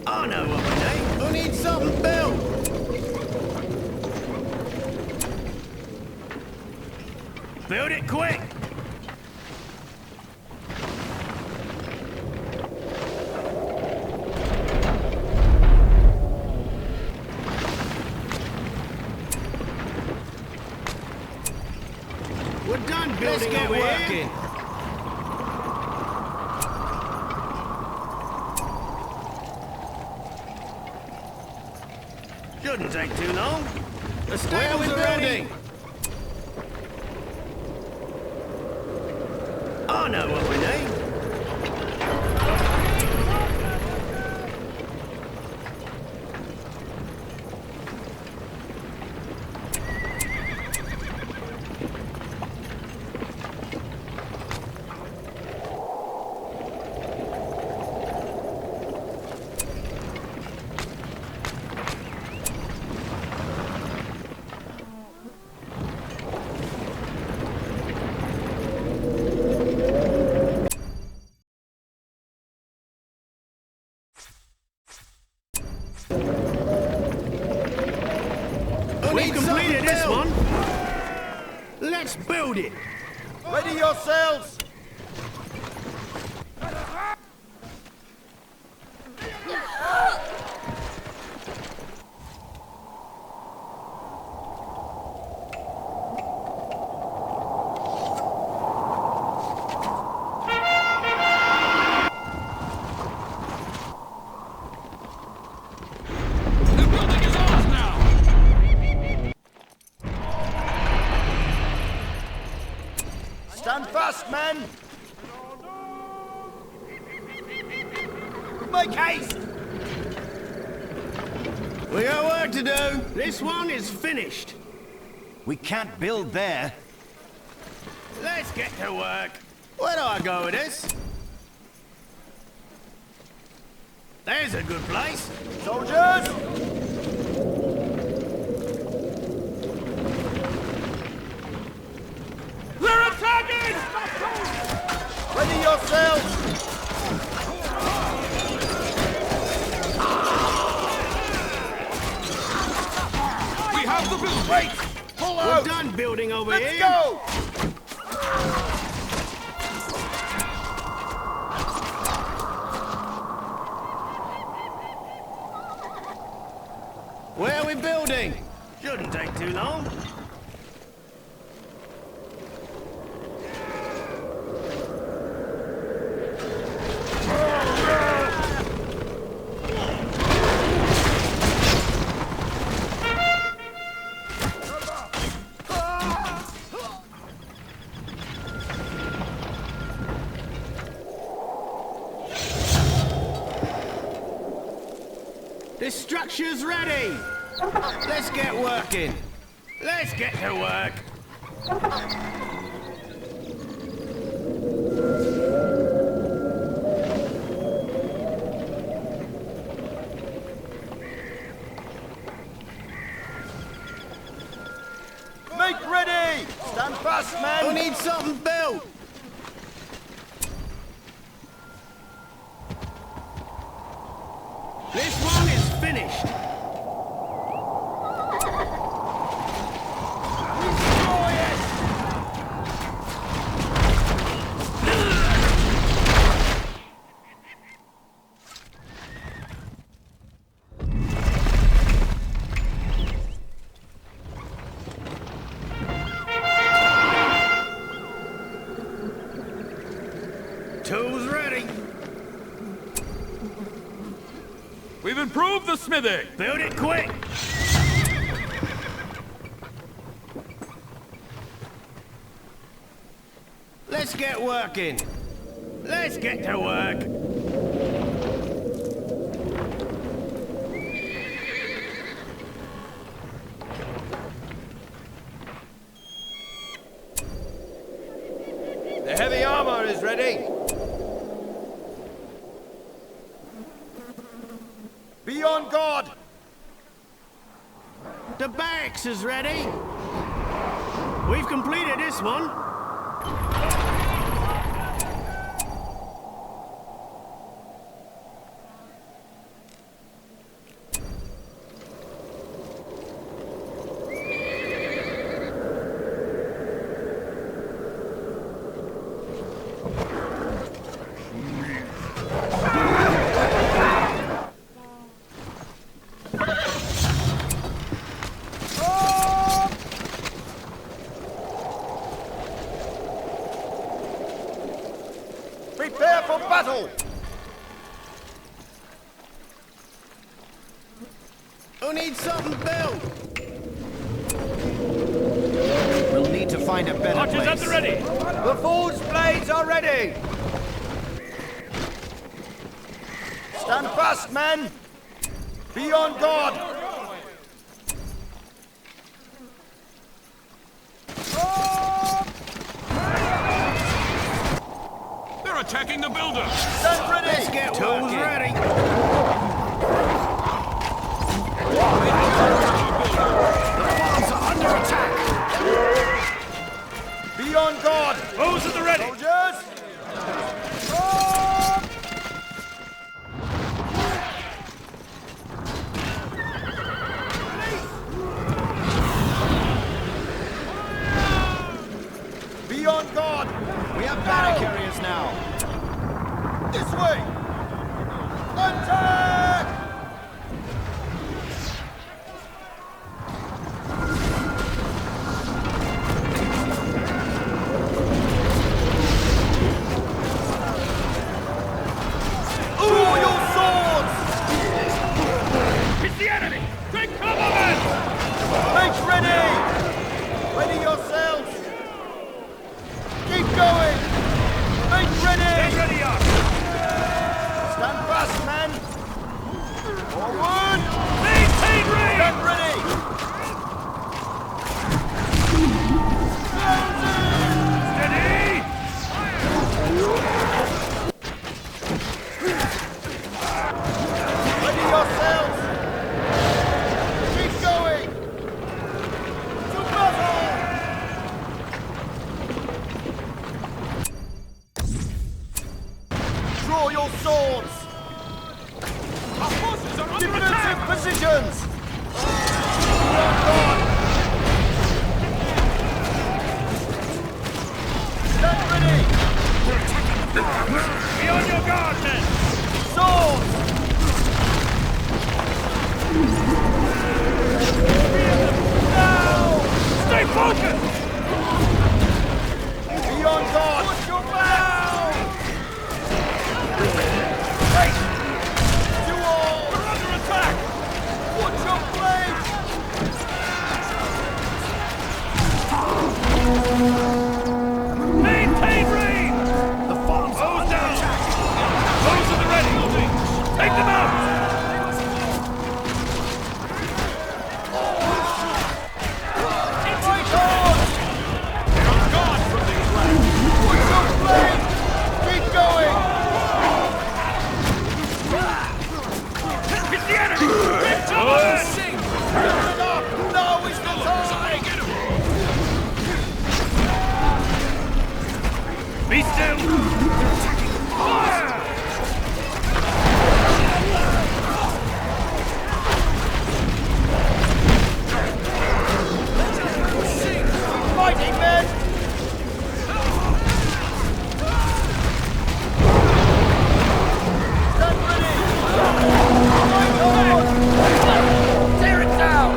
I know what we need. We need something built. Build it quick. We're done building. Let's get working. Shouldn't take too long. The stables are ready. I know what we need. We completed this one. Let's build it. Ready yourselves! Stand fast, men! Make haste! We got work to do. This one is finished. We can't build there. Let's get to work. Where do I go with this? There's a good place. Soldiers! They're attacking! Ready yourselves! We have the building! Wait! Pull out! We're done building over Let's here! go! Where are we building? Shouldn't take too long. This structure's ready! Let's get working! Let's get to work! Make ready! Stand fast, men! We need something built! This one is finished! Destroy it! Tools ready! We've improved the smithy! Build it quick! Let's get working! Let's get to work! The heavy armor is ready. Be on guard! The barracks is ready! We've completed this one! battle! Who needs something built? We'll need to find a better Archers place. at the ready! The forge blades are ready! Stand fast, men! Be on guard! They're attacking the builder! Stand ready! Let's get tools ready. The farms are under attack. Be on guard! Bows at the ready! Soldiers! Be on guard! We have banner carriers now. This way! Attack! Draw your swords! It's the enemy! Take cover, men! Make ready! Ready yourselves! Keep going! Make ready! Get ready, Archers! Stand fast, men! Forward! Maintain range! Stand ready! Steady! Ready yourselves! Keep going! To battle! Draw your swords! Our forces are under Defensive attack! positions! Be on guard! Stand ready! Be on your guard, men! Swords! Now! Stay focused! Be on guard! Put your bow! Right! You all! We're under attack! Put your blade! Maintain range! The farms are Bows under down! attack. Bows at the ready! Take them out! Right on! They're on guard from these lands! Put your blade! Keep going! It's the enemy! Take cover! Turn it up! Now is the time! Be still! Fire! Fighting men! Stand ready! Right on! Tear it down!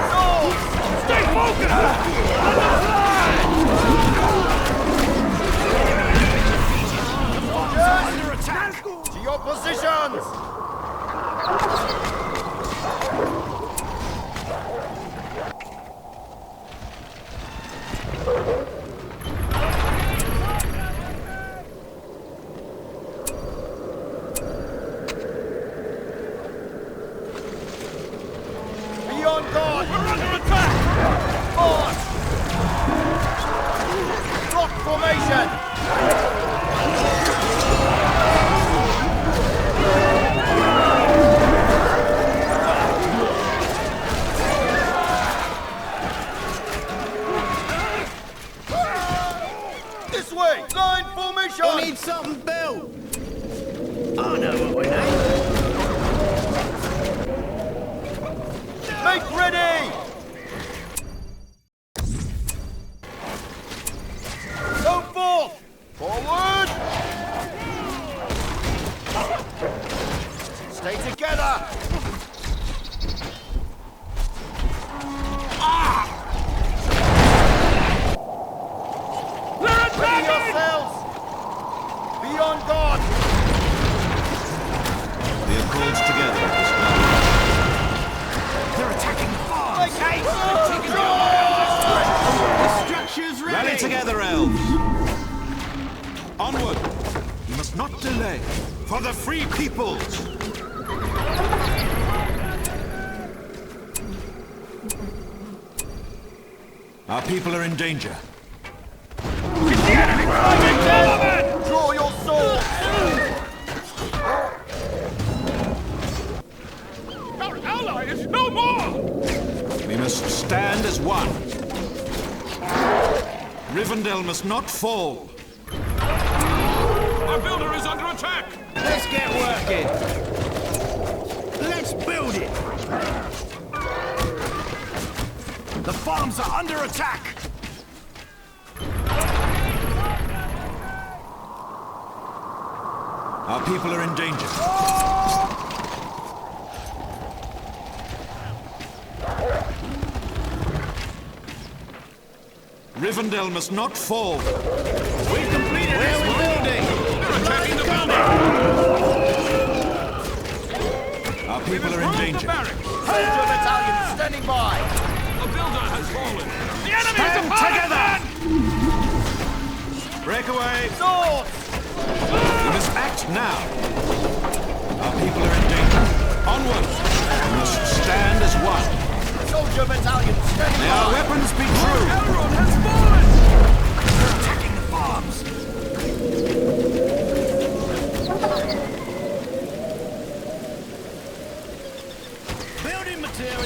Swords! Stay focused! Under fire! Under attack. To your positions! Be on guard! We're under attack! March! Block formation! This way! Line formation! Who needs something built? I know what we need. Make ready! Go forth! Forward! Stay together! They're Ready attacking! yourselves! Be on guard! delay. For the free peoples! Our people are in danger. It's the enemy! Draw your swords! Our ally is no more! We must stand as one. Rivendell must not fall. Our builder is under attack! Let's get working. Let's build it. The farms are under attack. Our people are in danger. Rivendell must not fall. We've completed this building. They're attacking the building! Our people are in danger. Soldier battalion standing by! The builder has fallen! The enemy is Stand upon together! us! Break away! Swords! We must act now. Our people are in danger. Onwards! We must stand as one. Soldier battalion standing May our by! weapons be true. Elrond has fallen! They're attacking the farms. Building materials.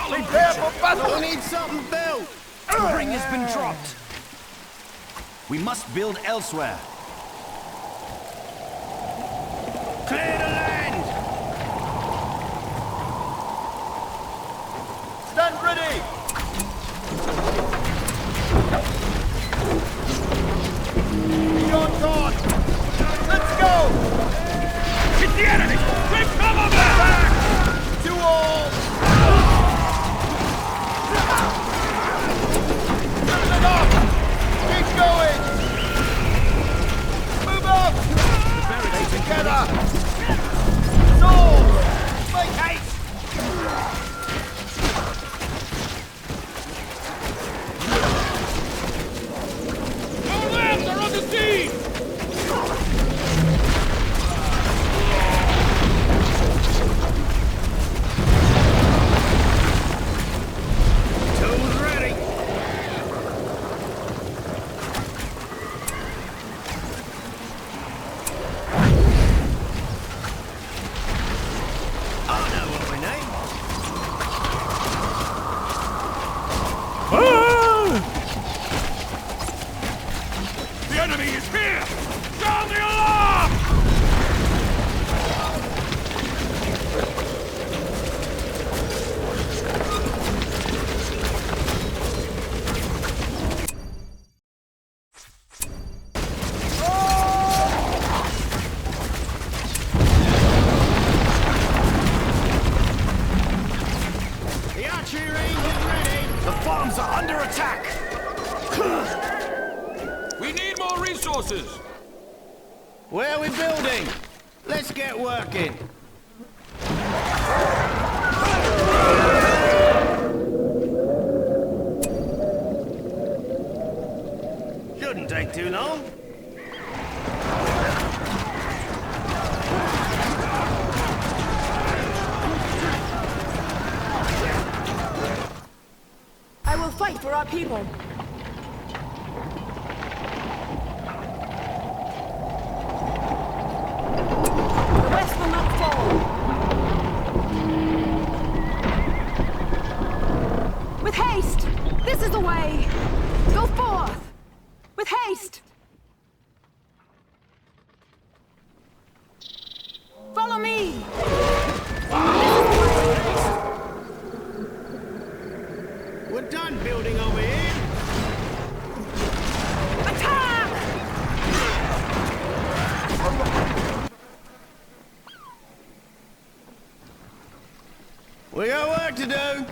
Prepare for battle! We need something built. The ring has been dropped. We must build elsewhere. Clear the land. Stand ready! Be on guard! Let's go! It's the enemy! Take cover back! To all! Turn it up! Keep going! Move up! Stay together! Swords! Make haste! Our lands are under siege! Tools ready. I know what we need. The enemy is here! Sound the alarm! The archery range is ready. The farms are under attack. We need more resources! Where are we building? Let's get working. Shouldn't take too long. I will fight for our people. The West will not fall. With haste! This is the way! Go forth! With haste! Follow me! We're done building over here. Attack! We got work to do.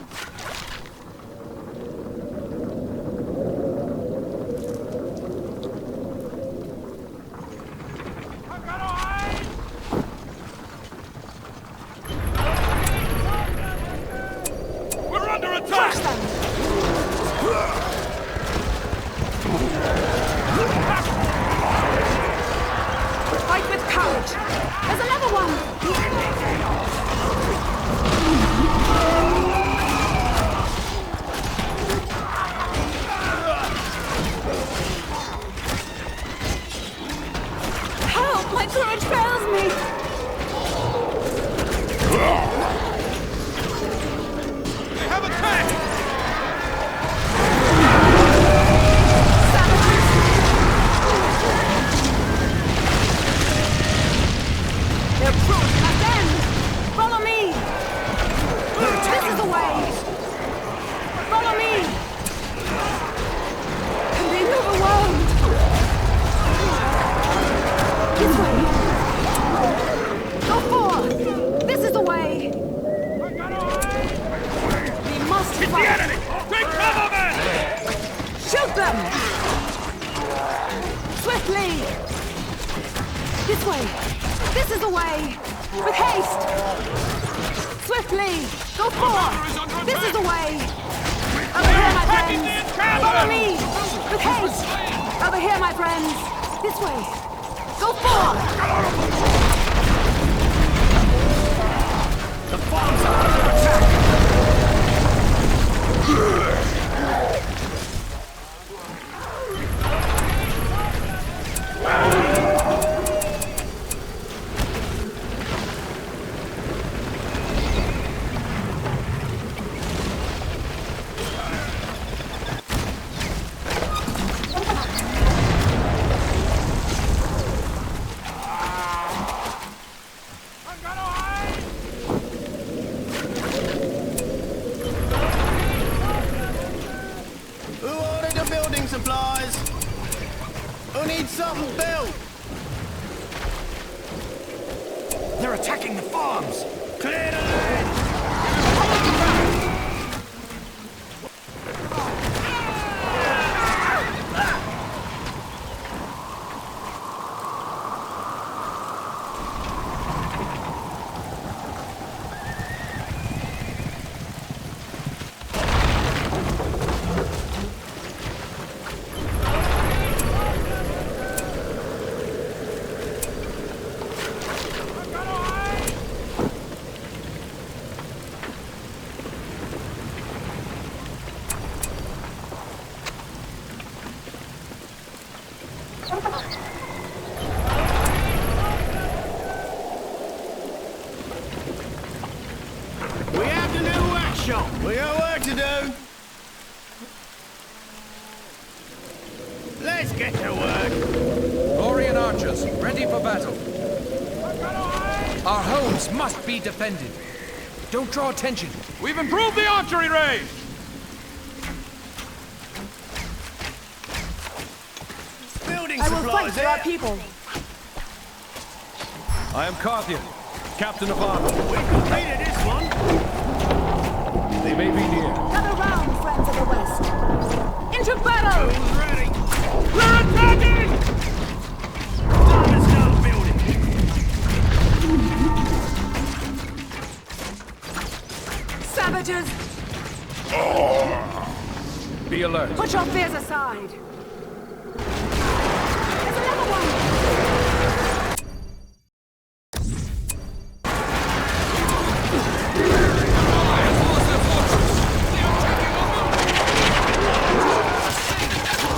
We're under attack! Crush them! There's another one! Help! My courage fails me! They have attacked! They're proof must end! Follow me! This is the way! Follow me! I'm being overwhelmed! This way! Go forth! This is the way! We must Hit the fight! enemy! Take cover, men! Shoot them! Swiftly! This way! This is the way! With haste! Swiftly! Go forth! This is the way! Over here, my friends! Follow me! With haste! Over here, my friends! This way! Go forth! The farms are under attack! Who ordered the building supplies? Who needs something built? They're attacking the farms! Clear the land! We have the new workshop. We got work to do. Let's get to work. Lorian archers, ready for battle. Our homes must be defended. Don't draw attention. We've improved the archery range! Building I will fight supplies for our here. people! I am Carthian, Captain of Arnor. We completed this one. They may be near. Gather round, friends of the West! Into battle! Who's ready? We're attacking! Time to start building. Savages! Be alert. Put your fears aside! There's another one!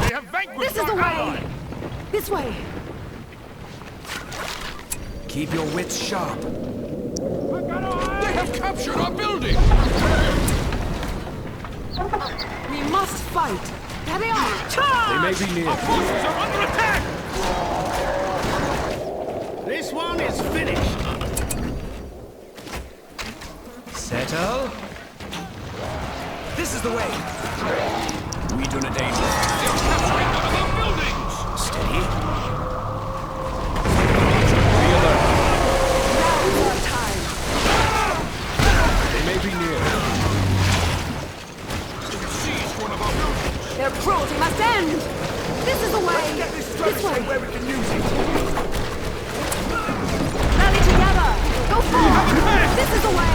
They have vanquished This is the our ally! way! This way! Keep your wits sharp. They have captured our building! We must fight! There they are! Charge! They may be near. Our forces are under attack! This one is finished. Settle. This is the way. We do not danger. They are capturing one of our buildings! Steady. Be alert. Now is our time! They may be near. They have seized one of our buildings! Their cruelty must end! This is the way! This way! Where we can use it. Rally together! Go forward! This is the way!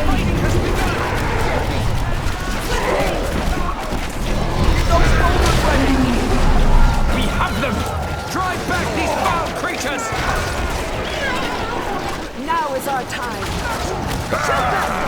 We have them. Drive back our time. Shoot them!